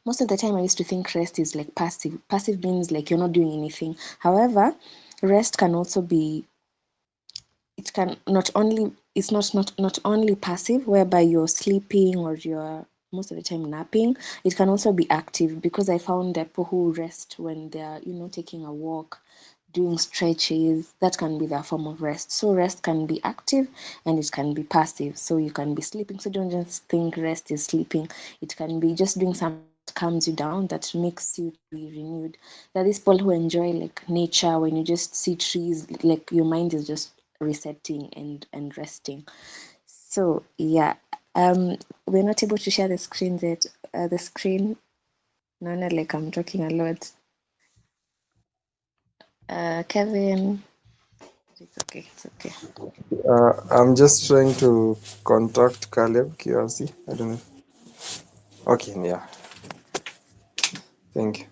most of the time I used to think rest is like passive. Passive means like you're not doing anything. However, rest can also be, it can not only, it's not only passive whereby you're sleeping or you're most of the time napping. It can also be active, because I found that people who rest when they're, taking a walk, doing stretches, that can be their form of rest. So rest can be active and it can be passive. So you can be sleeping, so don't just think rest is sleeping. It can be just doing something that calms you down, that makes you to be renewed. There are these people who enjoy like nature. When you just see trees, like your mind is just resetting and resting. So yeah, we're not able to share the screen yet. The screen, no, not like I'm talking a lot. Kevin, it's okay, it's okay. I'm just trying to contact Caleb QRC. I don't know. Okay, yeah. Thank you.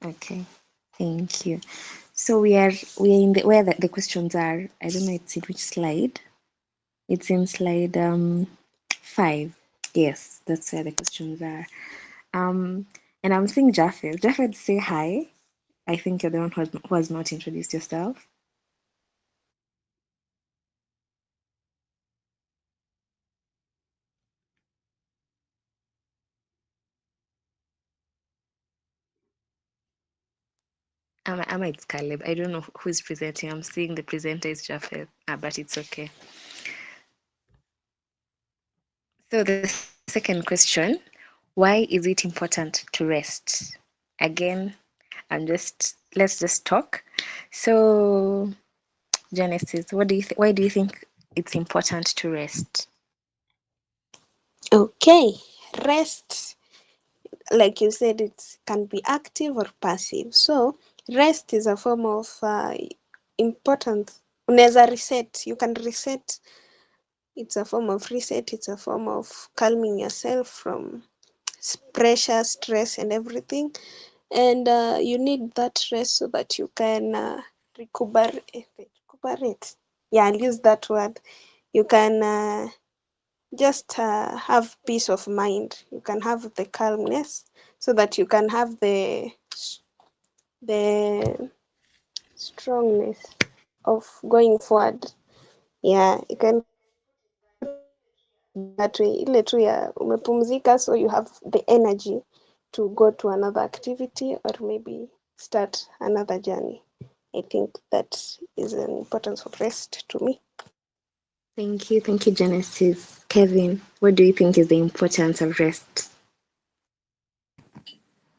Okay, thank you. So we are in the where the questions are. I don't know it's in which slide. It's in slide 5. Yes, that's where the questions are. Um, and I'm seeing Japheth. Japheth, say hi. I think you're the one who has not introduced yourself. Ama it's Caleb. I don't know who's presenting. I'm seeing the presenter is Japheth, but it's okay. So the second question, why is it important to rest? Again, let's just talk. So Genesis, why do you think it's important to rest? Okay, rest, like you said, it can be active or passive. So rest is a form of important. Unaweza reset. You can reset. It's a form of reset. It's a form of calming yourself from pressure, stress, and everything. And you need that rest so that you can recuperate. Yeah, I'll use that word. You can just have peace of mind. You can have the calmness so that you can have the strongness of going forward. Yeah, you can that way, ile tu ya umepumzika, so you have the energy to go to another activity or maybe start another journey. I think that is an importance of rest to me. Thank you, Genesis. Kevin, what do you think is the importance of rest?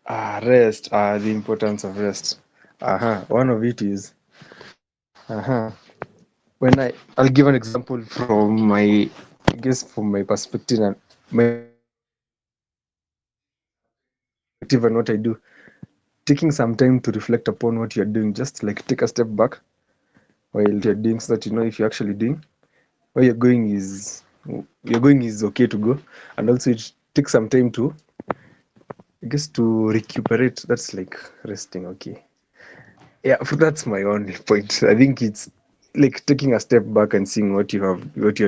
Rest. The importance of rest. One of it is when I'll give an example from my, I guess from my perspective and perspective and what I do. Taking some time to reflect upon what you're doing, just like take a step back while you're doing, so that you know if you're actually doing where you're going is okay to go, and also it takes some time to, I guess, to recuperate. That's like resting. Okay, yeah, that's my only point. I think it's like taking a step back and seeing what you're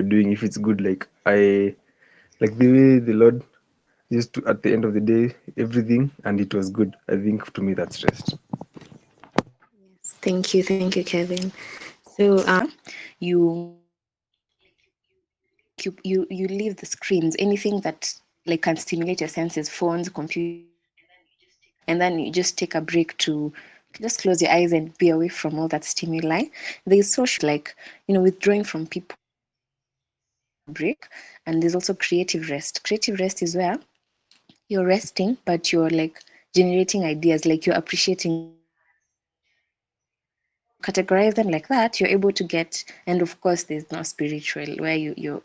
doing, if it's good. Like I like the way the Lord used to, at the end of the day, everything, and it was good. I think to me that's rest. Yes, thank you, Kevin. So you leave the screens, anything that like can stimulate your senses, phones, computers, and then you just take a break to just close your eyes and be away from all that stimuli. There's social, like, withdrawing from people, taking a break. And there's also creative rest. Creative rest is where you're resting, but you're like generating ideas, like you're appreciating categorize them like that, you're able to get. And of course there's no spiritual, where you're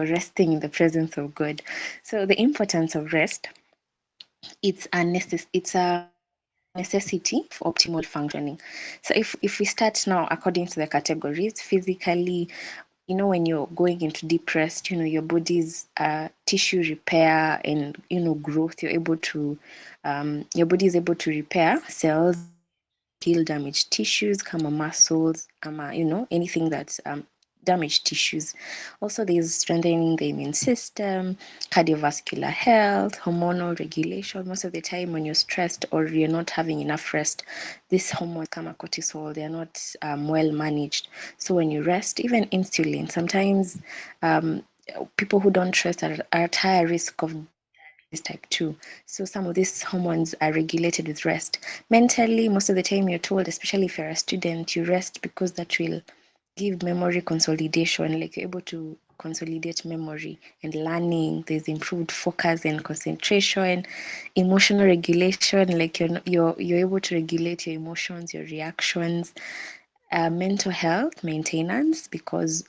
resting in the presence of God. So the importance of rest, it's a necessity for optimal functioning. So if we start now according to the categories, physically, when you're going into deep rest, your body's tissue repair and growth, your body is able to repair cells and heal damaged tissues, kama muscles, anything that's damaged tissues. Also, there's strengthening the immune system, cardiovascular health, hormonal regulation. Most of the time, when you're stressed or you're not having enough rest, these hormones come cortisol, they're not well managed. So when you rest, even insulin, sometimes people who don't rest are at higher risk of diabetes type 2. So some of these hormones are regulated with rest. Mentally, most of the time you're told, especially if you're a student, you rest because that will give memory consolidation, like you're able to consolidate memory and learning. There's improved focus and concentration, emotional regulation, like you're able to regulate your emotions, your reactions, mental health maintenance, because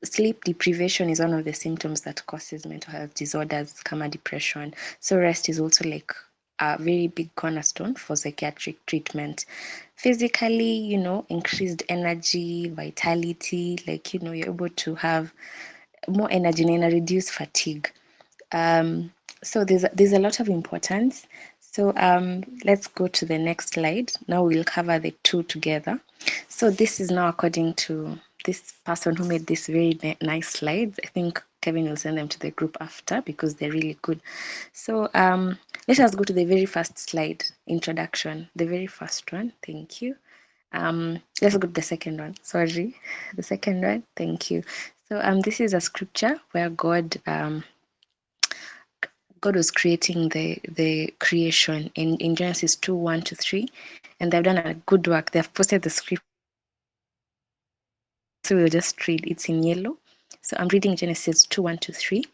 sleep deprivation is one of the symptoms that causes mental health disorders, kama depression. So rest is also like a very big cornerstone for psychiatric treatment. Physically, increased energy, vitality, like you're able to have more energy and reduce fatigue. So there's a lot of importance. So let's go to the next slide. Now we'll cover the two together. So this is now according to this person who made this very nice slides. I think Kevin will send them to the group after because they're really good. So let us go to the very first slide, introduction, the very first one. Thank you. Let's go to the second one. Sorry, the second one. Thank you. So this is a scripture where God was creating the creation in Genesis 2:1-3, and they've done a good work. They've posted the scripture in the group. So we'll just read. It's in yellow. So I'm reading Genesis 2:1-3.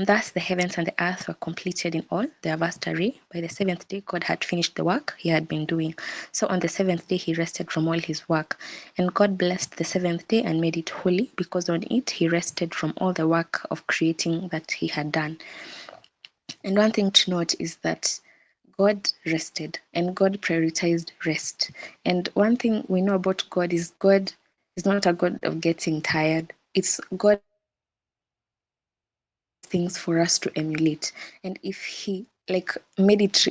Thus the heavens and the earth were completed in all their vast array. By the seventh day, God had finished the work he had been doing. So on the seventh day, he rested from all his work. And God blessed the seventh day and made it holy, because on it he rested from all the work of creating that he had done. And one thing to note is that God rested and God prioritized rest. And one thing we know about God is not a God of getting tired. It's God creates things for us to emulate. And if he like made it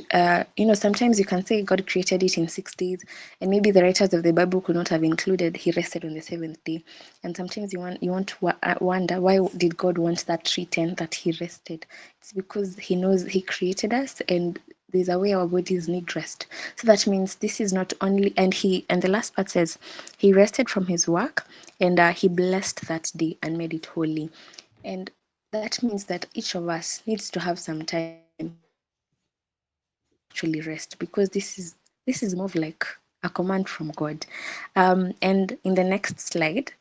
sometimes you can say God created it in 6 days, and maybe the writers of the Bible could not have included he rested on the seventh day. And sometimes you want to wonder, why did God want that written that he rested? It's because he knows he created us, and there's a way our bodies need rest. So that means this is not only, and the last part says he rested from his work, and he blessed that day and made it holy. And that means that each of us needs to have some time to actually rest, because this is more of like a command from God. And in the next slide,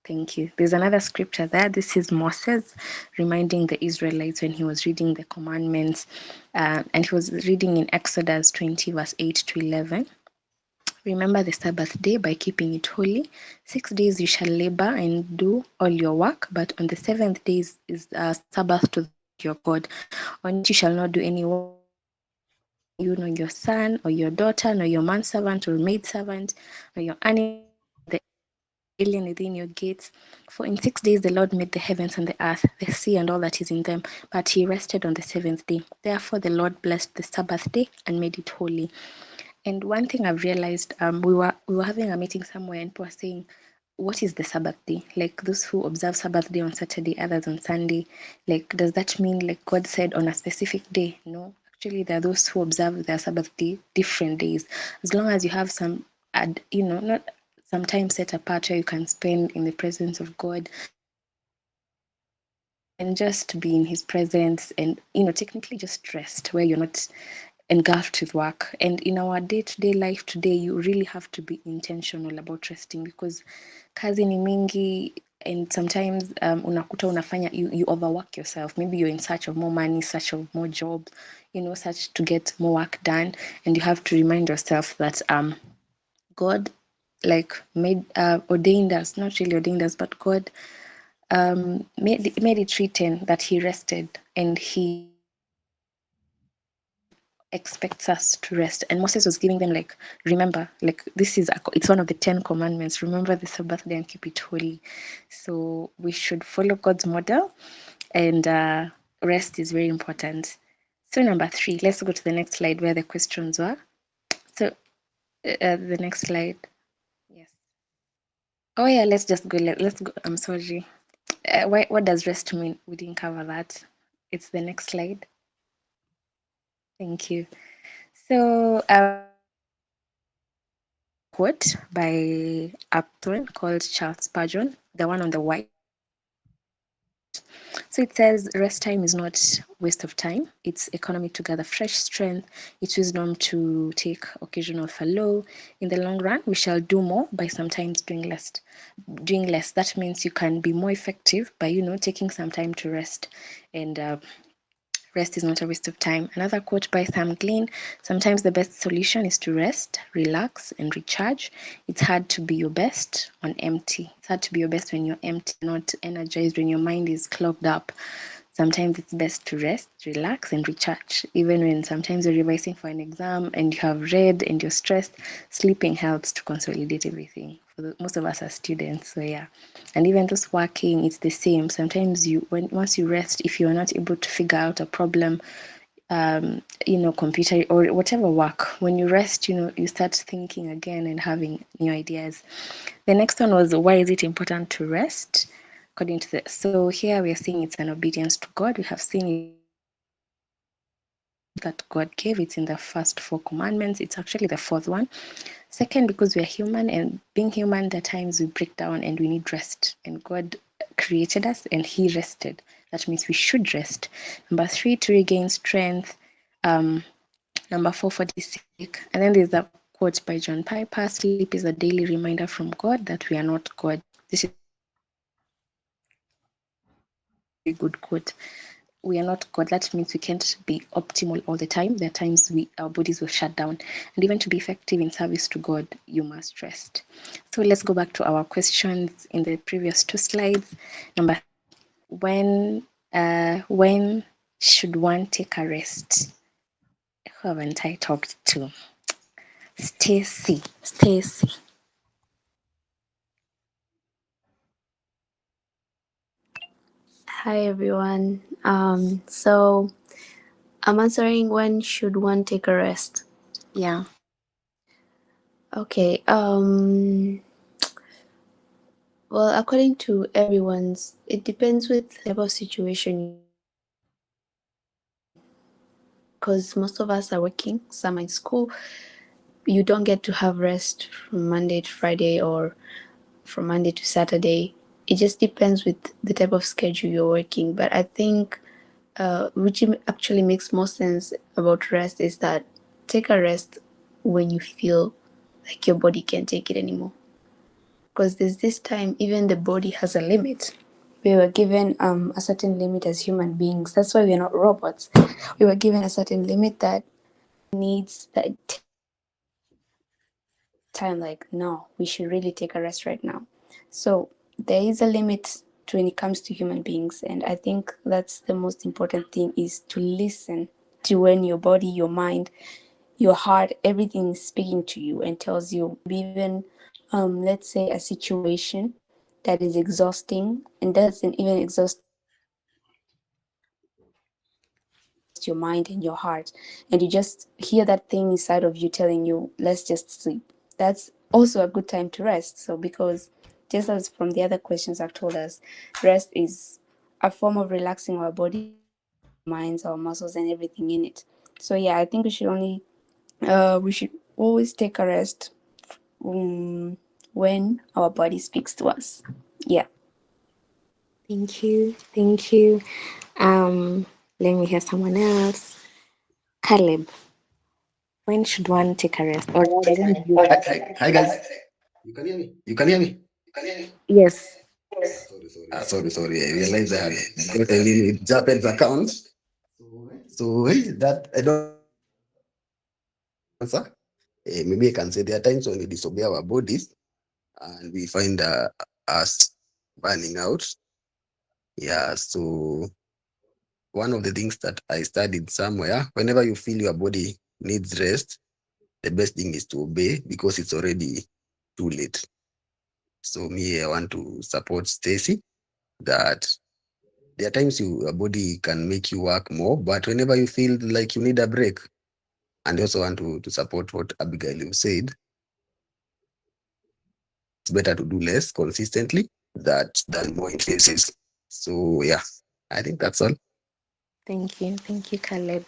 thank you. There's another scripture there. This is Moses reminding the Israelites when he was reading the commandments, and he was reading in Exodus 20, verse 8-11. Remember the Sabbath day by keeping it holy. 6 days you shall labor and do all your work, but on the seventh day is Sabbath to the Lord your God. On it you shall not do any work, neither you nor your son or your daughter, nor your manservant or maidservant, nor your animals, nor the alien within your gates. For in 6 days the Lord made the heavens and the earth, the sea and all that is in them, but he rested on the seventh day. Therefore the Lord blessed the Sabbath day and made it holy. And one thing I've realized, we were having a meeting somewhere, and people were saying, what is the Sabbath day? Like those who observe Sabbath day on Saturday, others on Sunday. Like, does that mean like God said on a specific day? No, actually, there are those who observe their Sabbath day different days. As long as you have some, not some time set apart where you can spend in the presence of God, and just be in His presence, and technically just rest where you're not engulfed with work. And in our day-to-day life today, you really have to be intentional about resting, because kazi ni mingi, and sometimes unakuta unafanya you overwork yourself. Maybe you're in search of more money, search of more jobs, search to get more work done, and you have to remind yourself that God like made ordained us, not really ordained us, but God made it written that he rested, and he expects us to rest. And Moses was giving them like, remember, like it's one of the 10 commandments. Remember the Sabbath day and keep it holy. So we should follow God's model, and rest is very important. So number 3, let's go to the next slide where the questions were. So the next slide. Yes. Oh yeah, let's just go. Let's go. I'm sorry. What does rest mean? We didn't cover that. It's the next slide. Thank you. So there's a quote by Upton called Charles Spurgeon, the one on the white. So it says, rest time is not waste of time. It's economy to gather fresh strength. It's wisdom to take occasional furlough. In the long run, we shall do more by sometimes doing less. Doing less. That means you can be more effective by taking some time to rest, and rest is not a waste of time. Another quote by Sam Glenn: sometimes the best solution is to rest, relax, and recharge. It's hard to be your best on empty. It's hard to be your best when you're empty, not energized, when your mind is clogged up. Sometimes it's best to rest, relax, and recharge. Even when sometimes you're revising for an exam and you have read and you're stressed, sleeping helps to consolidate everything. Most of us are students, so yeah. And even those working, it's the same. Sometimes once you rest, if you're not able to figure out a problem, computer or whatever work, when you rest, you start thinking again and having new ideas. The next one was, why is it important to rest? According to so here we are seeing it's an obedience to God. We have seen it that God gave. It's in the first four commandments. It's actually the fourth one. Second, because we are human, and being human, there are times we break down and we need rest. And God created us and He rested. That means we should rest. Number three, to regain strength. Number four, for the sake. And then there's a quote by John Piper: sleep is a daily reminder from God that we are not God. This is a very good quote. We are not God. That means we can't be optimal all the time. There are times our bodies will shut down. And even to be effective in service to God, you must rest. So let's go back to our questions in the previous two slides. Number three, when should one take a rest? Who haven't I talked to? Stacy. Stacy. Hi everyone. So I'm answering when should one take a rest? Yeah. Okay. Well, according to everyone's, it depends with the type of situation you're in. Because most of us are working, some are in school. You don't get to have rest from Monday to Friday or from Monday to Saturday. It just depends with the type of schedule you're working. But I think which actually makes more sense about rest is that take a rest when you feel like your body can't take it anymore. Because there's this time, even the body has a limit. We were given a certain limit as human beings. That's why we're not robots. We were given a certain limit that needs that tells our body time, like, no, we should really take a rest right now. So there is a limit to when it comes to human beings, and I think that's the most important thing, is to listen to when your body, your mind, your heart, everything is speaking to you and tells you, even let's say a situation that is exhausting and doesn't even exhaust your body, but it exhausts your mind and your heart, and you just hear that thing inside of you telling you, let's just sleep. That's also a good time to rest. So because just as from the other questions have told us, rest is a form of relaxing our bodies, our minds, our muscles, and everything in it. So yeah, I think we should always take a rest when our body speaks to us. Yeah. Thank you. Thank you. Let me hear someone else. Caleb, when should one take a rest? Or rather, when do you Hi, rest? hi guys. You can hear me? You can hear me? Yes. Sorry. I realized I had got a little Japan's account. So that I don't want to answer. Maybe I can say there are times when we disobey our bodies and we find us burning out. Yeah. So one of the things that I studied somewhere, whenever you feel your body needs rest, the best thing is to obey because it's already too late. So me, I want to support Stacy that there are times your body can make you work more, but whenever you feel like you need a break, and I also want to support what Abigail you said, it's better to do less consistently than more intensive. So yeah, I think that's all. Thank you, Caleb.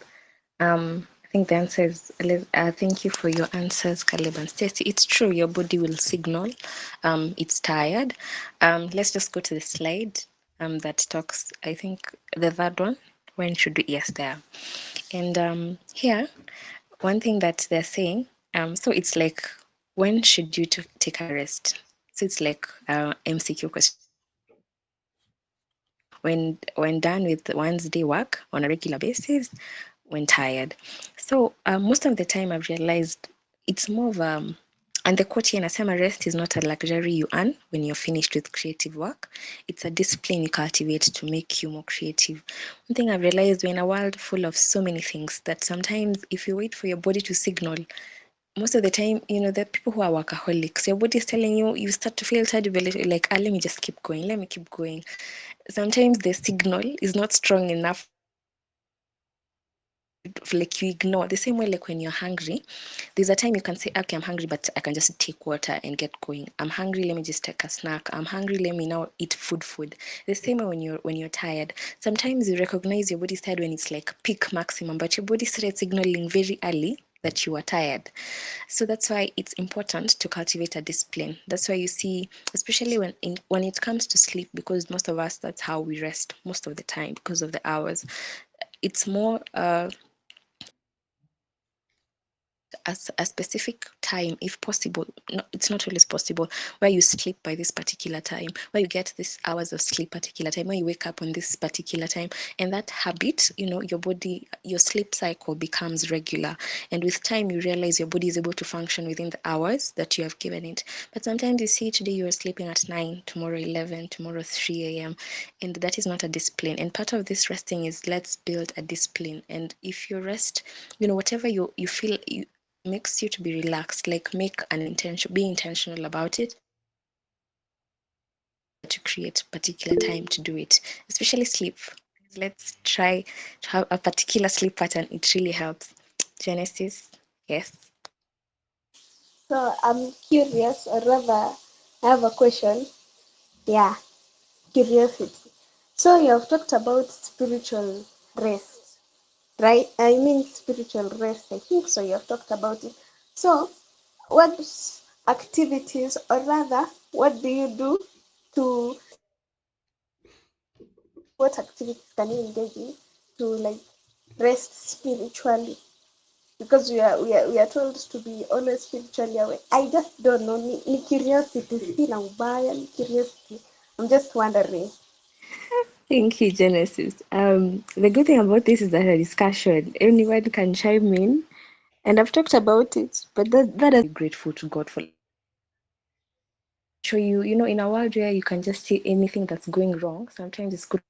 I think the answer is thank you for your answers, Caleb and Stacey. It's true, your body will signal it's tired. Let's just go to the slide that talks, I think the third one. When should we? Yes, there. And here, one thing that they're saying, so it's like, when should you take a rest? So it's like MCQ question. When done with one's day work on a regular basis, when tired. So most of the time I've realized it's more of and the quote here inasema, rest is not a luxury you earn when you're finished with creative work. It's a discipline you cultivate to make you more creative. One thing I've realized, we're in a world full of so many things that sometimes if you wait for your body to signal, most of the time, the people who are workaholics, your body is telling you, you start to feel tired, you're like, let me just keep going, let me keep going. Sometimes the signal is not strong enough, like you ignore. The same way, like when you're hungry, there's a time you can say, okay, I'm hungry, but I can just take water and get going. I'm hungry, let me just take a snack. I'm hungry, let me now eat food. The same way when you're tired, sometimes you recognize your body's tired when it's like peak maximum, but your body started signaling very early that you are tired. So that's why it's important to cultivate a discipline. That's why you see, especially when it comes to sleep, because most of us, that's how we rest most of the time because of the hours. It's more a specific time, if possible. No, it's not always possible, where you sleep by this particular time, where you get these hours of sleep particular time, where you wake up on this particular time. And that habit, your body, your sleep cycle becomes regular, and with time you realize your body is able to function within the hours that you have given it. But sometimes you see, today you're sleeping at 9, tomorrow 11, tomorrow 3 a.m., and that is not a discipline. And part of this resting is, let's build a discipline. And if you rest, whatever you feel makes you to be relaxed, like make an intention, be intentional about it, to create particular time to do it, especially sleep. Let's try to have a particular sleep pattern. It really helps. Genesis. Yes. So I'm curious, or rather, I have a question. Yeah, curiosity. So you have talked about spiritual rest, right? I mean, spiritual rest. I think so. You have talked about it. So, what activities, or rather, what do you do to, what activities can you engage in to like rest spiritually? Because we are told to be always spiritually aware. I just don't know. Ni curiosity, sina ubaya, ni curiosity. I'm just wondering. Thank you, Genesis. The good thing about this is that a discussion, anyone can chime in, and I've talked about it, but that is grateful to God for. Can show you, in a world where you can just see anything that's going wrong. Sometimes it's good.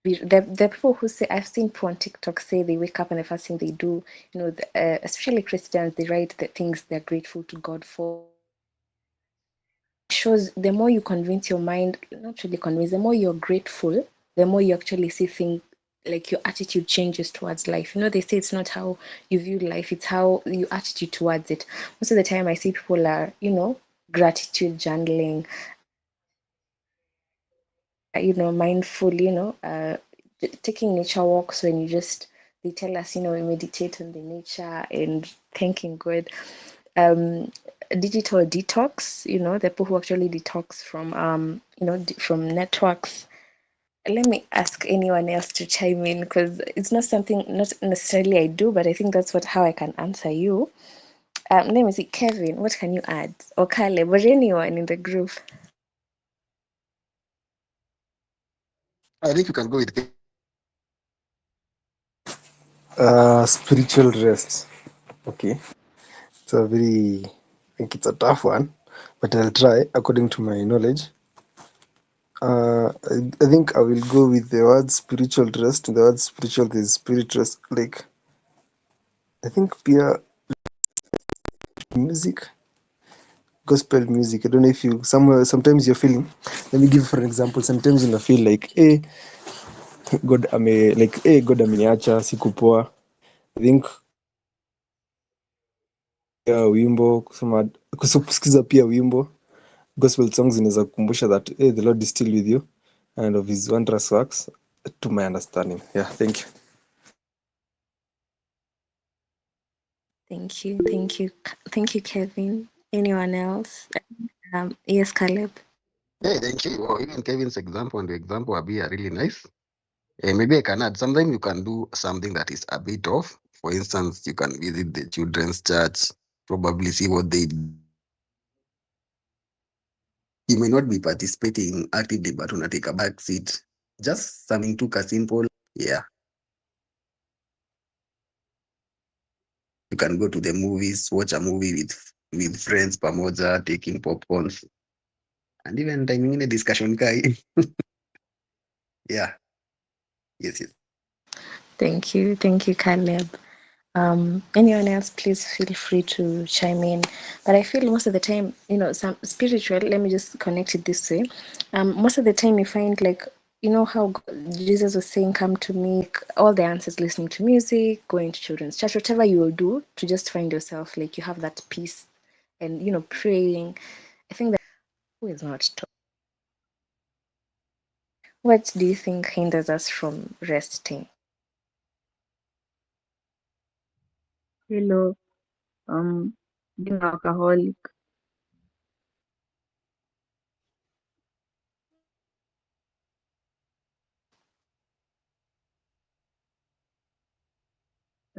The people who say, I've seen people on TikTok say they wake up and the first thing they do, especially Christians, they write the things they're grateful to God for. Shows the more you convince your mind, not really convince, the more you're grateful, the more you actually see things, like your attitude changes towards life. They say it's not how you view life, it's how your attitude towards it. Most of the time I see people are, gratitude journaling, mindful, taking nature walks, when you just, they tell us, we meditate on the nature and thanking God. Digital detox, the people who actually detox from, from networks. Let me ask anyone else to chime in, because it's not something, not necessarily I do, but I think that's how I can answer you. Let me see, Kevin, what can you add? Or Caleb, or anyone in the group? I think you can go with Spiritual rest. Okay. It's a very, I think it's a tough one, but I'll try according to my knowledge. I think I will go with the word spiritual rest. The word spiritual is spirit rest. Like, I think pure music, gospel music. I don't know if you, somewhere, sometimes you're feeling, let me give for an example. Sometimes you feel like, God ameniacha, siku poa. I think ya wimbo, kusikiza pia wimbo. Gospel songs inaweza kukumbusha that hey, the Lord is still with you and of his wondrous works to my understanding. Yeah, thank you. Thank you, Kevin. Anyone else? Yes, Caleb. Hey, thank you. Or even Kevin's example and the example Abi are really nice. Maybe I can add. Sometimes you can do something that is a bit off. For instance, you can visit the children's church, probably see what they do. You may not be participating actively, but wanna take a back seat. Just something took a simple, yeah. You can go to the movies, watch a movie with friends pamoja, taking popcorns, and even time ingine discussion kai. Yeah, yes, yes. Thank you, Caleb. Anyone else, please feel free to chime in. But I feel most of the time, some spiritual, let me just connect it this way. Most of the time you find like, how Jesus was saying, come to me, all the answers, listening to music, going to children's church, whatever you will do to just find yourself, like you have that peace and, praying. I think that who is not talking. What do you think hinders us from resting? Hello, um, being alcoholic,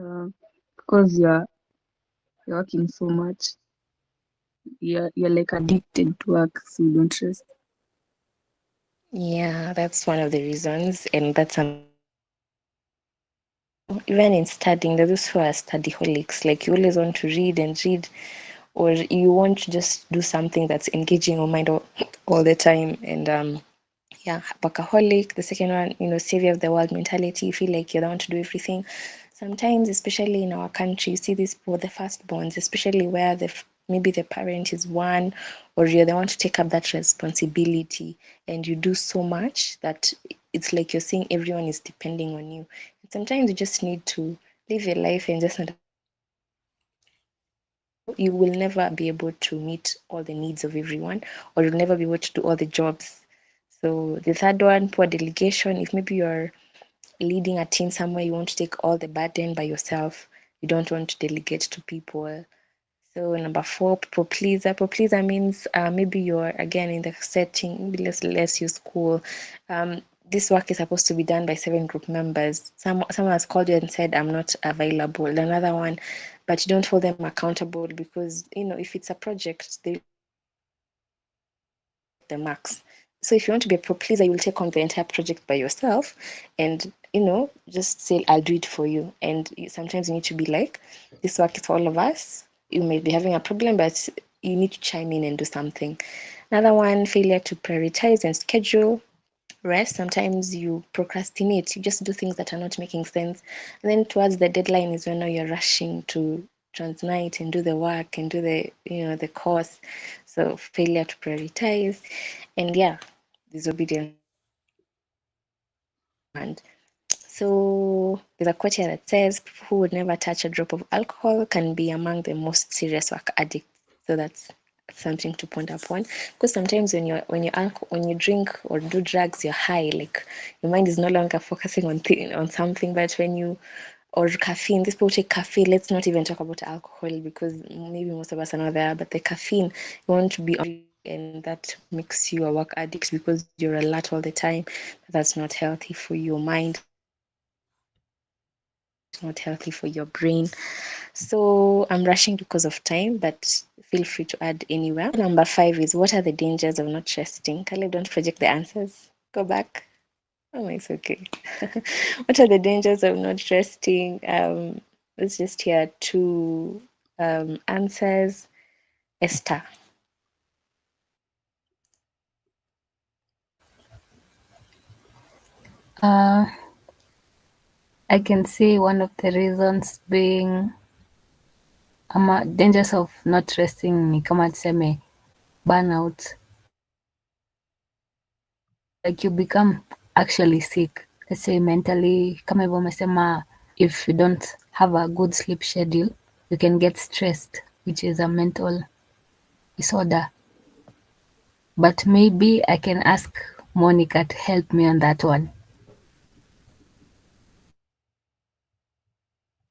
uh, because you're working so much, you're like addicted to work, so you don't rest. Yeah, that's one of the reasons, and that's something even in studying, there's those who are studyholics. Like you always want to read and read, or you want to just do something that's engaging your mind all the time. And yeah, workaholic. The second one, savior of the world mentality. You feel like you're the one to do everything. Sometimes, especially in our country, you see this for the firstborns, especially where maybe the parent is one, or you're the one to take up that responsibility, and you do so much that it's like you're seeing everyone is depending on you. And sometimes you just need to live your life and just not. You will never be able to meet all the needs of everyone, or you'll never be able to do all the jobs. So the third one, poor delegation. If maybe you're leading a team somewhere, you want to take all the burden by yourself. You don't want to delegate to people. So number four, people pleaser. People pleaser means maybe you're again in the setting. Maybe let's use school. This work is supposed to be done by 7 group members. Someone has called you and said, "I'm not available." Another one, but you don't hold them accountable because if it's a project, they the max. So if you want to be a pro pleaser, you will take on the entire project by yourself and, just say, I'll do it for you. And sometimes you need to be like, this work is for all of us. You may be having a problem, but you need to chime in and do something. Another one, failure to prioritize and schedule rest. Sometimes you procrastinate, you just do things that are not making sense. And then towards the deadline is when now you're rushing to transmit and do the work and do the course. So failure to prioritize and yeah, disobedience. And so there's a quote here that says people who would never touch a drop of alcohol can be among the most serious work addicts. So that's something to ponder upon. Because sometimes when you drink or do drugs, you're high. Like your mind is no longer focusing on something. But when you or caffeine, these people take caffeine. Let's not even talk about alcohol because maybe most of us are not there. But the caffeine, you want to be on, and that makes you a work addict because you're alert all the time. That's not healthy for your mind, not healthy for your brain. So I'm rushing because of time, but feel free to add anywhere. Number five is what are the dangers of not resting? Caleb, don't project the answers. Go back. Oh, it's okay. What are the dangers of not resting? Let's just hear two answers. Esther. Uh, I can see one of the reasons being dangers of not resting ni kama tuseme burnout, like you become actually sick, let's say mentally, kama hivyo umesema, if you don't have a good sleep schedule you can get stressed which is a mental disorder. But maybe I can ask Monica to help me on that one.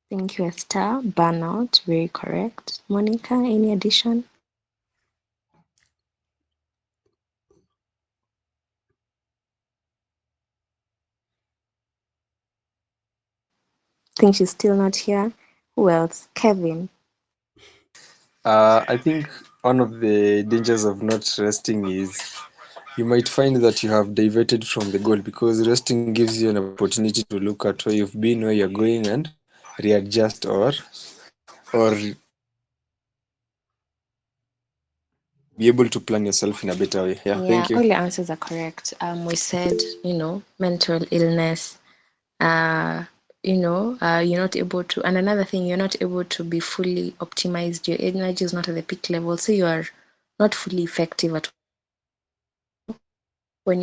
Thank you, Esther. Burnout, very correct. Monica, any addition? Think she's still not here. Who else? Kevin. I think one of the dangers of not resting is you might find that you have diverted from the goal, because resting gives you an opportunity to look at where you've been, where you're going, and readjust or be able to plan yourself in a better way. Yeah, Yeah, thank you. all your answers are correct. We said, mental illness. Uh, you're not able to, and another thing, you're not able to be fully optimized. Your energy is not at the peak level, so you are not fully effective at what you're doing. When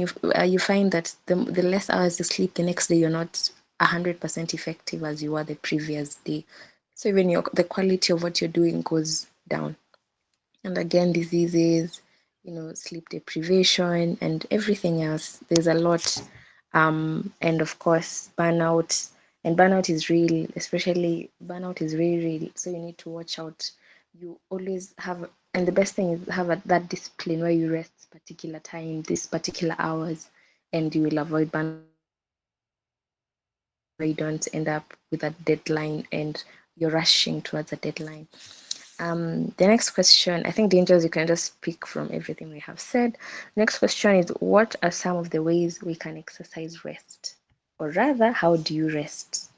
you find that the less hours you sleep, the next day you're not 100% effective as you were the previous day. So even the quality of what you're doing goes down. And again, diseases, sleep deprivation and everything else. There's a lot. And of course, burnout. And burnout is real, especially burnout is very real. So you need to watch out. You always have, and the best thing is have that discipline where you rest particular time, this particular hours, and you will avoid burnout where you don't end up with a deadline and you're rushing towards a deadline. The next question, I think dangers you can just pick from everything we have said. Next question is, what are some of the ways we can exercise rest? Or rather, how do you rest?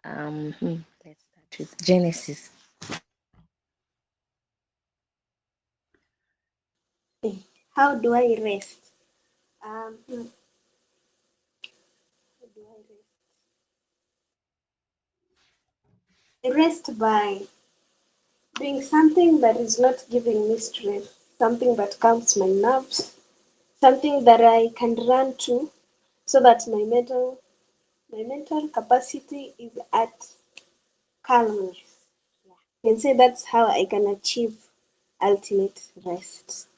Let's start with Genesis. How do I rest? How do I rest? I rest by doing something that is not giving me stress, something that calms my nerves, something that I can run to so that my mental capacity is at calmness. You can say that's how I can achieve ultimate rest.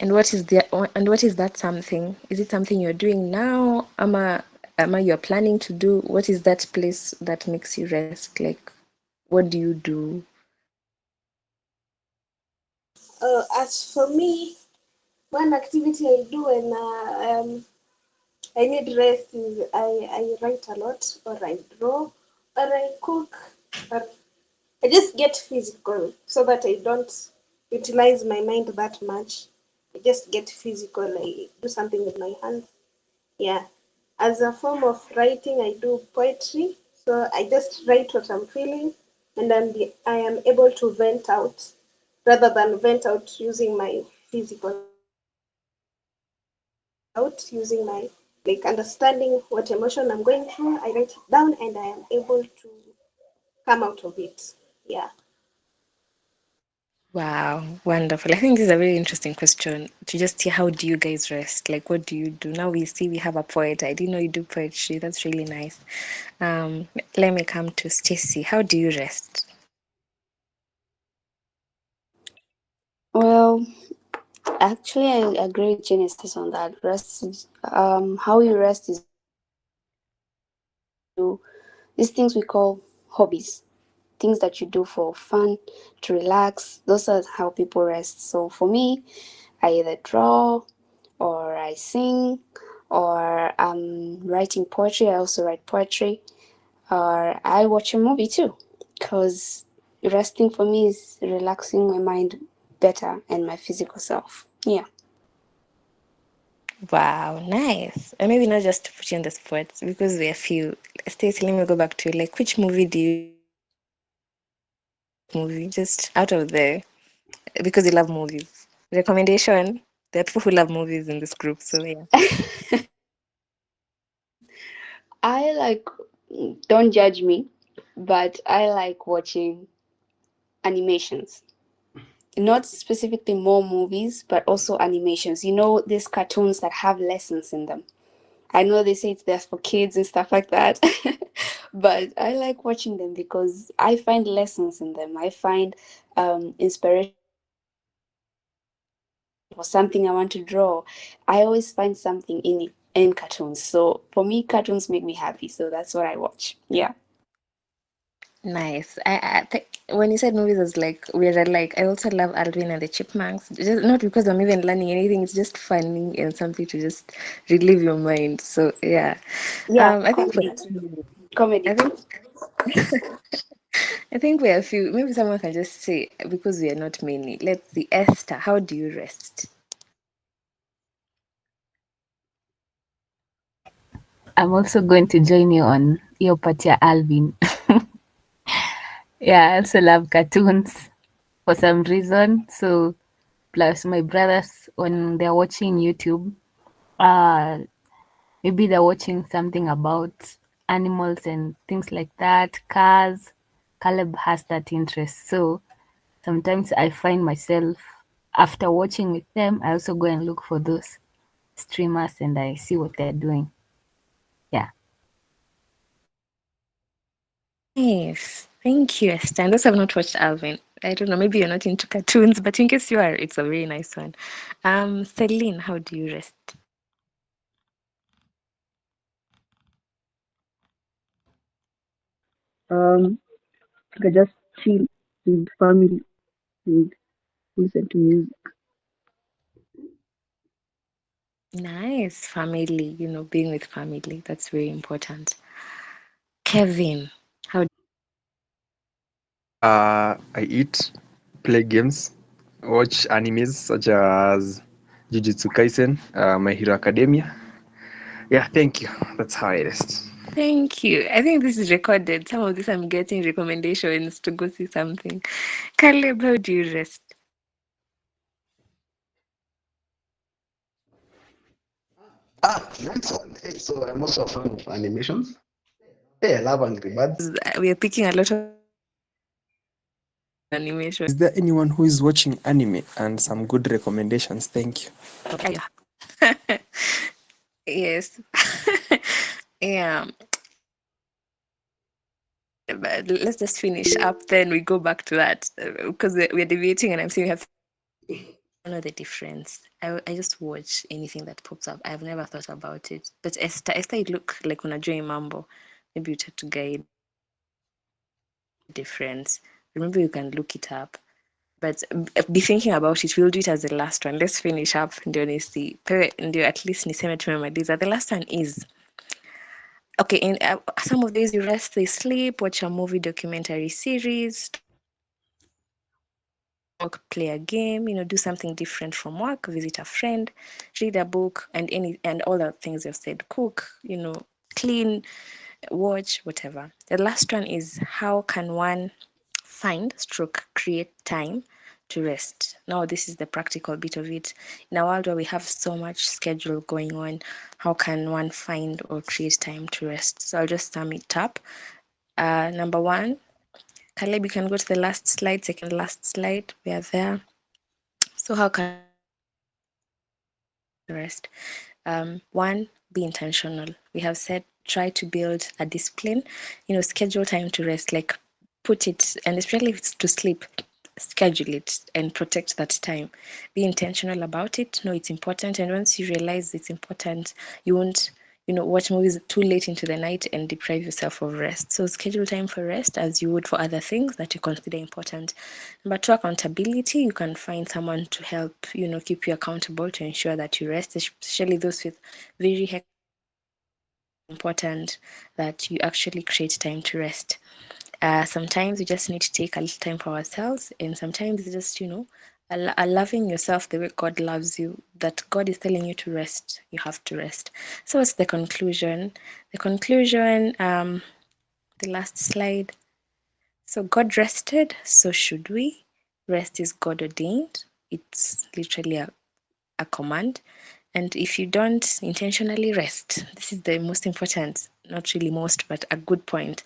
And what is that something? Is it something you're doing now? Ama you're planning to do? What is that place that makes you rest? Like, what do you do? As for me, one activity I do when I need rest is I write a lot, or I draw, or I cook, or I just get physical so that I don't utilize my mind that much. I just get physical. I do something with my hands. Yeah. As a form of writing, I do poetry. So I just write what I'm feeling, and then I am able to vent out rather than vent out using my physical. I vent out using my, like, understanding what emotion I'm going through. I write it down and I am able to come out of it. Yeah. Wow, wonderful. I think this is a very interesting question to just hear, how do you guys rest? Like, what do you do? Now we see we have a poet. I didn't know you do poetry. That's really nice. Let me come to Stacy. How do you rest? Well, actually, I agree with Genesis on that. How you rest is do these things we call hobbies, things that you do for fun, to relax. Those are how people rest. So for me, I either draw, or I sing, or I'm writing poetry. I also write poetry, or I watch a movie too, because resting for me is relaxing my mind better and my physical self. Yeah. Wow, nice. And maybe not just to put you on the spot, because there are few. Stacey, let me go back to, like, which movie do you movie? Just out of there, because you love movies. Recommendation. There are people who love movies in this group, so yeah. I like, don't judge me, but I like watching animations. Not specifically more movies, but also animations. You know, these cartoons that have lessons in them. I know they say it's there for kids and stuff like that, But I like watching them because I find lessons in them. I find inspiration for something I want to draw. I always find something in cartoons. So for me, cartoons make me happy. So that's what I watch. Yeah. Nice. When you said movies, I was like, we're like, I also love Alvin and the Chipmunks. Just not because I'm even learning anything. It's just funny and something to just relieve your mind. So yeah. Yeah, I think comedy too. Comedy I too. think I think we are few. Maybe someone can just say because we are not many. Let's see, Esther. How do you rest? I'm also going to join you on your part, yeah, Alvin. Yeah, I also love cartoons for some reason. So plus my brothers when they're watching YouTube, uh maybe they're watching something about animals and things like that, cars. Caleb has that interest. So sometimes I find myself after watching with them, I also go and look for those streamers and I see what they're doing. Yeah. Nice. Thank you, Esther. And those have not watched Alvin. I don't know. Maybe you're not into cartoons, but in case you are, it's a very nice one. Celine, how do you rest? Um, I could just chill with family and listen to music. Nice family. Being with family. That's very important. Kevin, how? I eat, play games, watch animes such as Jujutsu Kaisen, My Hero Academia. Yeah, thank you. That's how I rest. Thank you. I think this is recorded. Some of this I'm getting recommendations to go see something. Caleb, how do you rest? Nice one. Hey, so I'm also a fan of animations. Hey, I love Angry Birds. We are picking a lot of animation. Is there anyone who is watching anime and some good recommendations? Thank you. Yes. Yeah. But let's just finish up, then we go back to that because we're debating, and I'm saying we have. I don't know the difference. I just watch anything that pops up. I've never thought about it. But Esther, it look like unajua mambo. Maybe you try to guide difference. Remember, you can look it up. But be thinking about it. We'll do it as the last one. Let's finish up. Ndio nisi. Ndio at least niseme tumemaliza. The last one is okay. In some of these, you rest, they sleep, watch a movie, documentary series, talk, play a game, do something different from work, visit a friend, read a book, and all the things you've said, cook, clean, watch, whatever. The last one is how can one find stroke create time to rest. Now this is the practical bit of it. In a world where we have so much schedule going on, how can one find or create time to rest? So I'll just sum it up. Number one, Caleb, you can go to the last slide, second last slide. We are there. So how can rest? One, be intentional. We have said try to build a discipline, schedule time to rest, like put it, and especially if it's to sleep, schedule it and protect that time. Be intentional about it. Know it's important. And once you realize it's important, you won't, watch movies too late into the night and deprive yourself of rest. So schedule time for rest as you would for other things that you consider important. Number two, accountability. You can find someone to help, keep you accountable to ensure that you rest, especially those with very hectic important that you actually create time to rest. Sometimes we just need to take a little time for ourselves, and sometimes it's just, loving yourself the way God loves you, that God is telling you to rest, you have to rest. So, what's the conclusion? The conclusion, the last slide. So, God rested, so should we. Rest is God ordained, it's literally a command. And if you don't intentionally rest, this is the most important, not really most, but a good point,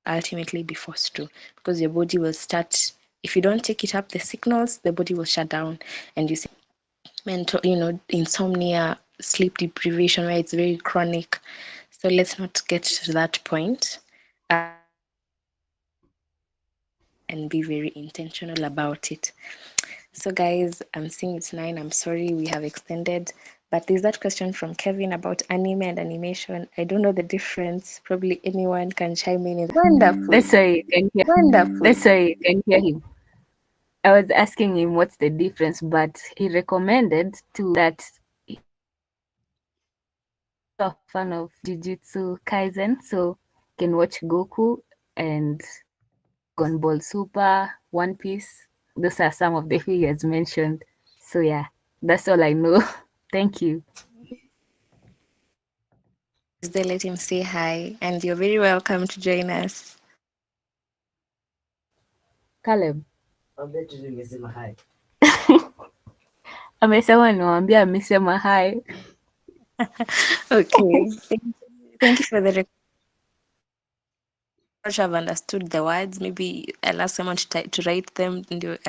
ultimately be forced to, because your body will start, if you don't take it up the signals, the body will shut down, and you see mental, insomnia, sleep deprivation where it's very chronic. So let's not get to that point. And be very intentional about it. So, guys, I'm seeing it's 9. I'm sorry we have extended. But there's that question from Kevin about anime and animation. I don't know the difference. Probably anyone can chime in. Wonderful. That's why you can hear. Wonderful. That's why you can hear him. I was asking him what's the difference, but he recommended to that a fan of Jujutsu Kaisen, so you can watch Goku and Dragon Ball Super, One Piece. Those are some of the figures mentioned. So yeah, that's all I know. Thank you. They let him say hi, and you're very welcome to join us. Caleb. Amesema niwaambie amesema hi. Okay. Thank you for the I've understood the words. Maybe I'll ask someone to write them.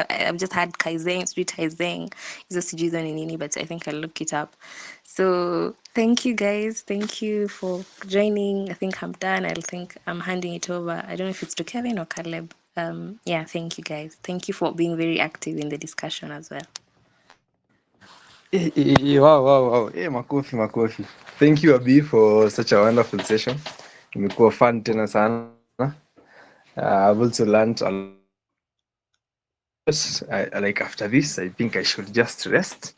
I've just had Kaizen, sweet Kaizen. Hizo sijui hizo ni nini, but I think I'll look it up. So thank you guys. Thank you for joining. I think I'm done. I think I'm handing it over. I don't know if it's to Kevin or Caleb. Yeah, thank you guys. Thank you for being very active in the discussion as well. Wow, wow, wow. Makofi, makofi. Thank you, Abi, for such a wonderful session. Imekuwa fun tena sana. I've also learned a lot. Like after this, I think I should just rest.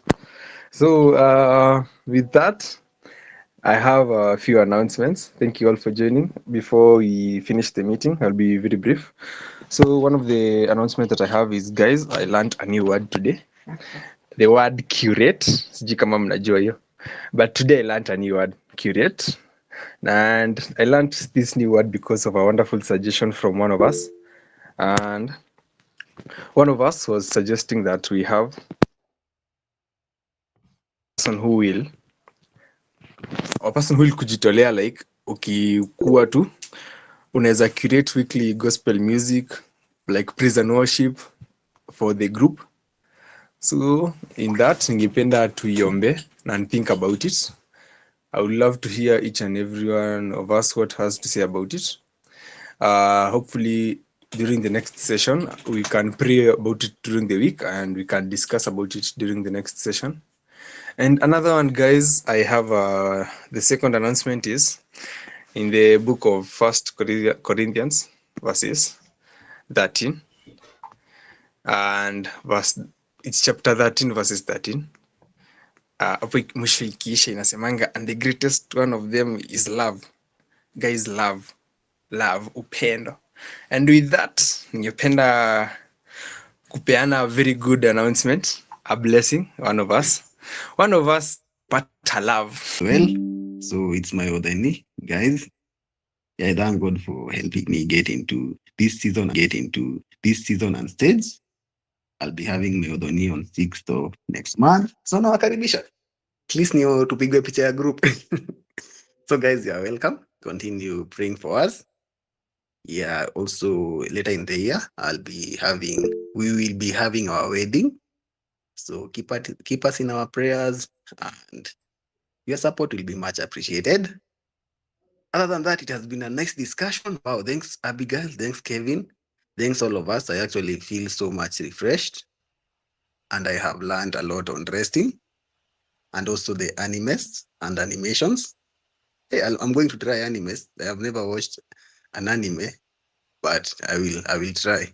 So, with that, I have a few announcements. Thank you all for joining. Before we finish the meeting, I'll be very brief. So, one of the announcements that I have is, guys, I learned a new word today. The word curate. Sijui kama mnajua hiyo. But today I learned a new word, curate. And I learned this new word because of a wonderful suggestion from one of us. And one of us was suggesting that we have a person who will kujitolea, like ukikuwa tu unaweza curate weekly gospel music, like praise and worship for the group. So in that ningependa tuiombe and think about it. I would love to hear each and every one of us what has to say about it. Hopefully during the next session we can pray about it during the week and we can discuss about it during the next session. And another one, guys, I have the second announcement is in the book of First Corinthians verses 13 and it's chapter 13 verses 13. Hapo mwisho ikiisha inasemanga and the greatest one of them is love. Guys, love, upendo. And with that, ningependa kupeana a very good announcement, a blessing, one of us pata love. Well, so it's my Odeni, guys. I thank God for helping me get into this season and stage. I'll be having my Odoni on 6th of next month. So nawakaribisha. Please niyo tupigwe picha ya group. So guys, you're welcome. Continue praying for us. Yeah, also later in the year, we will be having our wedding. So keep us in our prayers and your support will be much appreciated. Other than that, it has been a nice discussion. Wow, thanks Abigail, thanks Kevin, thanks all of us. I actually feel so much refreshed and I have learned a lot on resting and also the animes and animations. Hey, I'm going to try animes. I have never watched an anime, but I will try.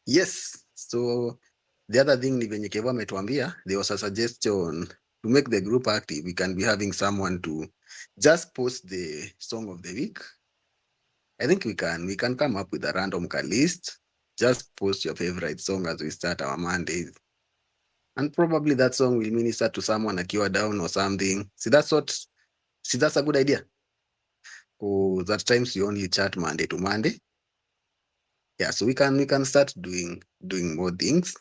Yes, so the other thing ni venye Kevo ametuambia, there was a suggestion to make the group active. We can be having someone to just post the song of the week. I think we can come up with a random list. Just post your favorite song as we start our Mondays. And probably that song will minister to someone akiwa down or something. See, that's a good idea. Because at times you only chat Monday to Monday. Yeah, so we can start doing more things.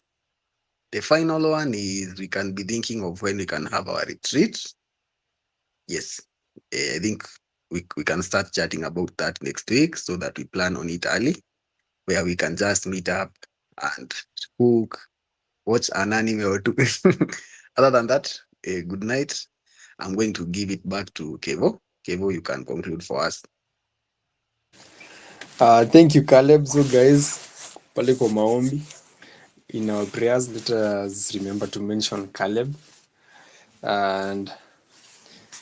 The final one is we can be thinking of when we can have our retreat. Yes, I think we can start chatting about that next week so that we plan on it early, where we can just meet up and cook, watch an anime or two. Other than that, good night. I'm going to give it back to Kevo. Kevo, you can conclude for us. Thank you, Caleb. So guys, pale kwa maombi, in our prayers, let us remember to mention Caleb and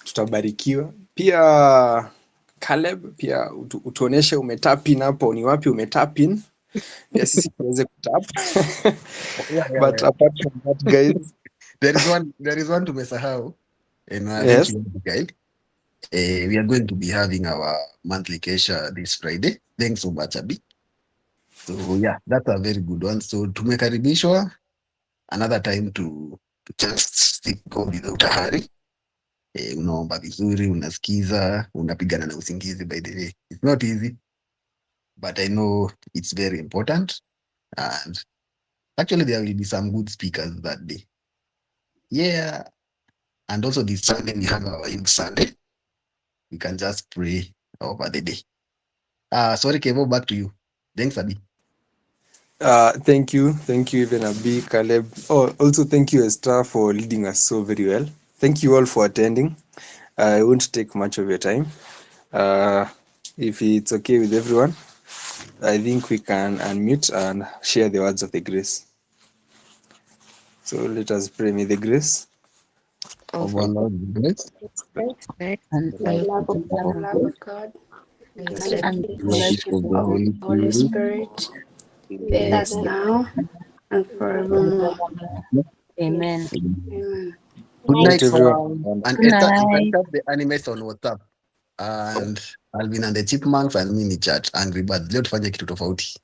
tutabarikiwa. Pia Caleb, pia utuoneshe umetapin hapo, ni wapi umetapin, pia sisi tuweze kutap. But Yeah. apart from that guys, There is one tumesahau. And thank yes, you, guys. We are going to be having our monthly Kesha this Friday. Thanks so much, Abi. So yeah, that's a very good one. So tumekaribishwa another time to just go without a hurry. Unaomba vizuri, unasikiza, unapigana na usingizi. By the way, it's not easy, but I know it's very important. And actually, there will be some good speakers that day. Yeah, and also this Sunday we have our Youth Sunday. We can just pray over the day. Sorry, Kevo, back to you. Thanks, Abi. thank you even Abi, Caleb. Oh, also thank you Esther for leading us so very well. Thank you all for attending. I won't take much of your time. If it's okay with everyone, I think we can unmute and share the words of the grace. So let us pray. May the grace Of Of our our Lord Jesus Christ, And the the love of The God, love of God and the and the and sweet sweet the Christ, fellowship fellowship of of the the of Holy the Holy Spirit, Spirit be be with with us us now and forevermore. Amen. Amen. good now. night night, everyone. fam. And And Good Esther, you can night. chat the animes on WhatsApp. And Alvin and the Chipmunks and mini chat Angry Birds. Leo tufanye kitu tofauti.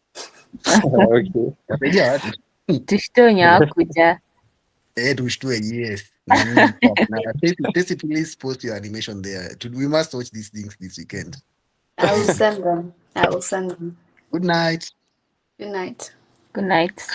okay. Wasaidia watu. Tushtonye wakuja. Tushtue, yes. Na mimi na Tesi, please post your animation there. We must watch these things this weekend. I will send them. I will send them. Good night. Good night. Good night.